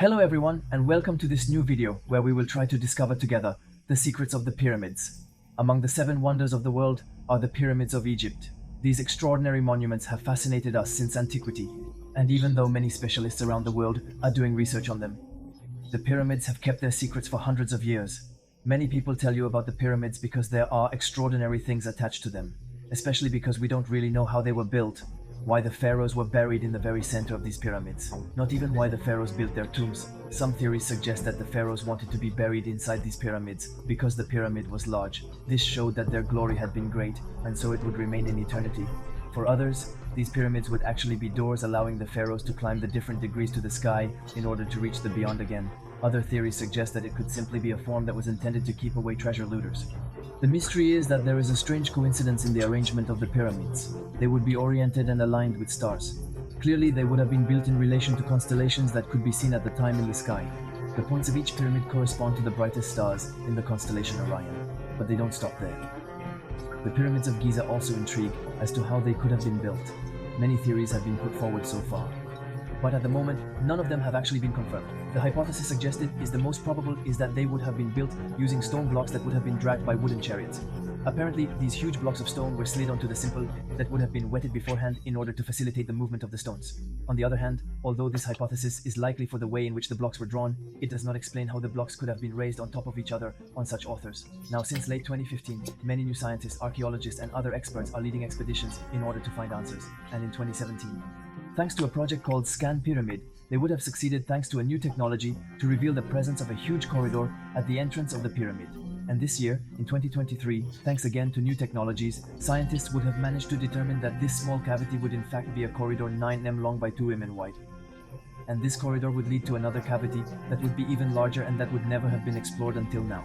Hello everyone, and welcome to this new video where we will try to discover together the secrets of the pyramids. Among the 7 wonders of the world are the pyramids of Egypt. These extraordinary monuments have fascinated us since antiquity, and even though many specialists around the world are doing research on them, the pyramids have kept their secrets for hundreds of years. Many people tell you about the pyramids because there are extraordinary things attached to them, especially because we don't really know how they were built, why the pharaohs were buried in the very center of these pyramids, not even why the pharaohs built their tombs. Some theories suggest that the pharaohs wanted to be buried inside these pyramids because the pyramid was large. This showed that their glory had been great, and so it would remain in eternity. For others, these pyramids would actually be doors allowing the pharaohs to climb the different degrees to the sky in order to reach the beyond again. Other theories suggest that it could simply be a form that was intended to keep away treasure looters. The mystery is that there is a strange coincidence in the arrangement of the pyramids. They would be oriented and aligned with stars. Clearly, they would have been built in relation to constellations that could be seen at the time in the sky. The points of each pyramid correspond to the brightest stars in the constellation Orion, but they don't stop there. The pyramids of Gizeh also intrigue as to how they could have been built. Many theories have been put forward so far, but at the moment, none of them have actually been confirmed. The hypothesis suggested is the most probable is that they would have been built using stone blocks that would have been dragged by wooden chariots. Apparently, these huge blocks of stone were slid onto the simple that would have been wetted beforehand in order to facilitate the movement of the stones. On the other hand, although this hypothesis is likely for the way in which the blocks were drawn, it does not explain how the blocks could have been raised on top of each other on such authors. Now, since late 2015, many new scientists, archaeologists, and other experts are leading expeditions in order to find answers. And in 2017, thanks to a project called Scan Pyramid, they would have succeeded thanks to a new technology to reveal the presence of a huge corridor at the entrance of the pyramid. And this year, in 2023, thanks again to new technologies, scientists would have managed to determine that this small cavity would in fact be a corridor 9 m long by 2 m wide. And this corridor would lead to another cavity that would be even larger and that would never have been explored until now.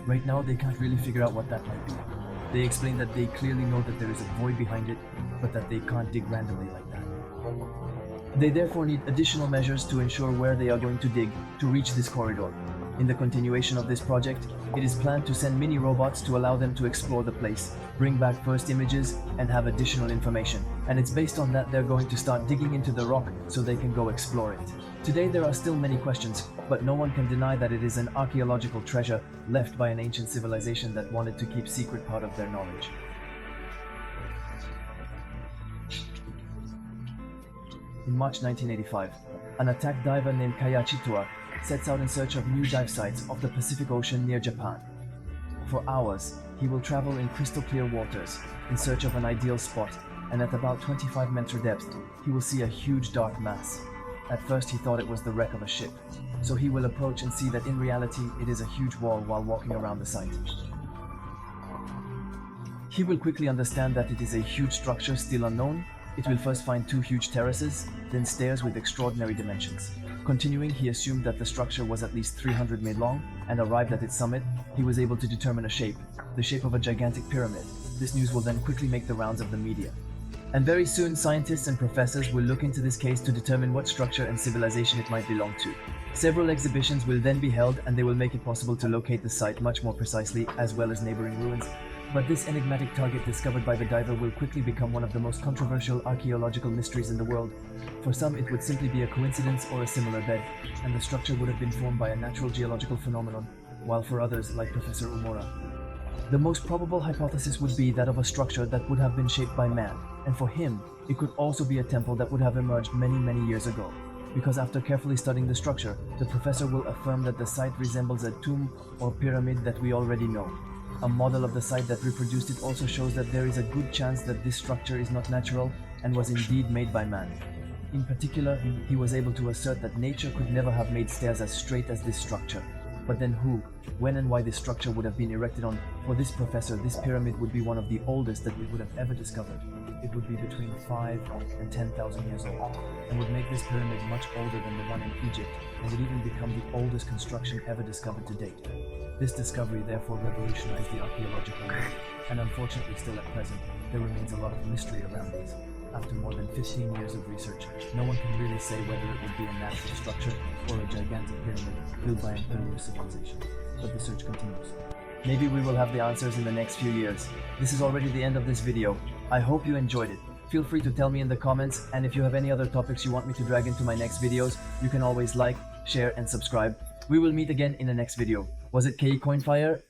Right now, they can't really figure out what that might be. They explain that they clearly know that there is a void behind it, but that they can't dig randomly like that. They therefore need additional measures to ensure where they are going to dig to reach this corridor. In the continuation of this project, it is planned to send mini robots to allow them to explore the place, bring back first images, and have additional information. And it's based on that they're going to start digging into the rock so they can go explore it. Today there are still many questions, but no one can deny that it is an archaeological treasure left by an ancient civilization that wanted to keep secret part of their knowledge. In March 1985, an attack diver named Kayachitua sets out in search of new dive sites off the Pacific Ocean near Japan. For hours, he will travel in crystal clear waters in search of an ideal spot, and at about 25 meters depth, he will see a huge dark mass. At first he thought it was the wreck of a ship, so he will approach and see that in reality it is a huge wall while walking around the site. He will quickly understand that it is a huge structure still unknown. It will first find 2 huge terraces, then stairs with extraordinary dimensions. Continuing, he assumed that the structure was at least 300 meters long, and arrived at its summit, he was able to determine a shape, the shape of a gigantic pyramid. This news will then quickly make the rounds of the media. And very soon, scientists and professors will look into this case to determine what structure and civilization it might belong to. Several exhibitions will then be held, and they will make it possible to locate the site much more precisely, as well as neighboring ruins. But this enigmatic target discovered by the diver will quickly become one of the most controversial archaeological mysteries in the world. For some, it would simply be a coincidence or a similar bed, and the structure would have been formed by a natural geological phenomenon, while for others, like Professor Umura, the most probable hypothesis would be that of a structure that would have been shaped by man, and for him, it could also be a temple that would have emerged many years ago. Because after carefully studying the structure, the professor will affirm that the site resembles a tomb or pyramid that we already know. A model of the site that reproduced it also shows that there is a good chance that this structure is not natural and was indeed made by man. In particular, he was able to assert that nature could never have made stairs as straight as this structure. But then who, when and why this structure would have been erected on? For this professor, this pyramid would be one of the oldest that we would have ever discovered. It would be between 5 and 10,000 years old, and would make this pyramid much older than the one in Egypt, and would even become the oldest construction ever discovered to date. This discovery therefore revolutionized the archaeological world, and unfortunately still at present, there remains a lot of mystery around these. After more than 15 years of research, no one can really say whether it would be a natural structure or a gigantic pyramid built by an earlier civilization. But the search continues. Maybe we will have the answers in the next few years. This is already the end of this video. I hope you enjoyed it. feel free to tell me in the comments, and if you have any other topics you want me to drag into my next videos, you can always like, share and subscribe. We will meet again in the next video. Was it KE Coinfire?